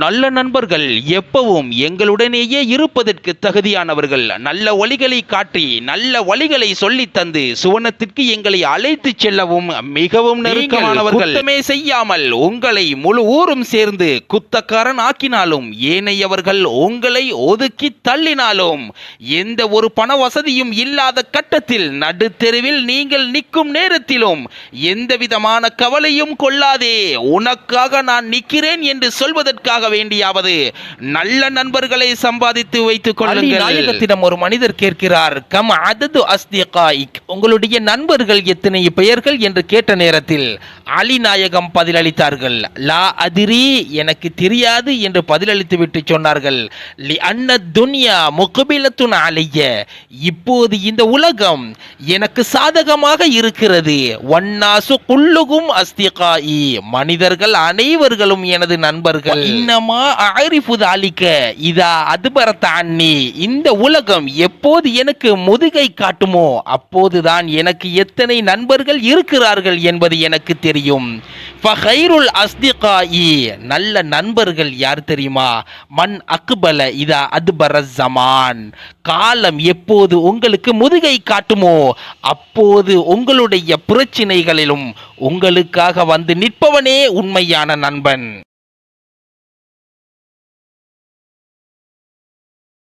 நல்ல நண்பர்கள் எப்பவும் எங்களுடனேயே இருப்பதற்கு தகுதியானவர்கள். நல்ல வழிகளை காட்டி நல்ல வழிகளை சொல்லித் தந்து சுவனத்திற்கு எங்களை அழைத்து செல்லவும் மிகவும் நெருக்கமானவர்கள். குத்தமே செய்யாமல் உங்களை முழு ஊரும் சேர்ந்து குத்தக்காரன் ஆக்கினாலும், ஏனையவர்கள் உங்களை ஒதுக்கி தள்ளினாலும், எந்த ஒரு பண வசதியும் இல்லாத கட்டத்தில் நடுத்தெருவில் நீங்கள் நிற்கும் நேரத்திலும் எந்த விதமான கவலையும் கொள்ளாதே, உனக்காக நான் நிற்கிறேன் என்று சொல்வதற்காக வேண்டியாவது நல்ல நண்பர்களை சம்பாதித்து வைத்துக் கொள்ளுங்கள். நாயகத்திடம் ஒரு மனிதர் கேட்கிறார், கம் அதது அஸ்திகாயிக், உங்களுடைய நண்பர்கள் எத்தனை பெயர்கள் என்று கேட்ட நேரத்தில் அலி நாயகம் பதிலளித்தார்கள், லா அதிரி, எனக்கு தெரியாது என்று பதிலளித்து விட்டு சொன்னார்கள், லி அன்ன துன்யா முகபிலத்துன் அலைய, இப்போது இந்த உலகம் எனக்கு சாதகமாக இருக்கிறது, வன்னாசு குல்லுகும் அஸ்திகாயி, மனிதர்கள் அனைவர்களும் எனது நண்பர்கள், இந்த உலகம் எப்போது எனக்கு முதுகை காட்டுமோ அப்போதுதான் எனக்கு எத்தனை நண்பர்கள் இருக்கிறார்கள் என்பது எனக்கு தெரியும். நல்ல நண்பர்கள் யார் தெரியுமா? மன் அக்பல இதா அதுபர ஜமான், காலம் எப்போது உங்களுக்கு முதுகை காட்டுமோ அப்போது உங்களுடைய பிரச்சனைகளிலும் உங்களுக்காக வந்து நிற்பவனே உண்மையான நண்பன்.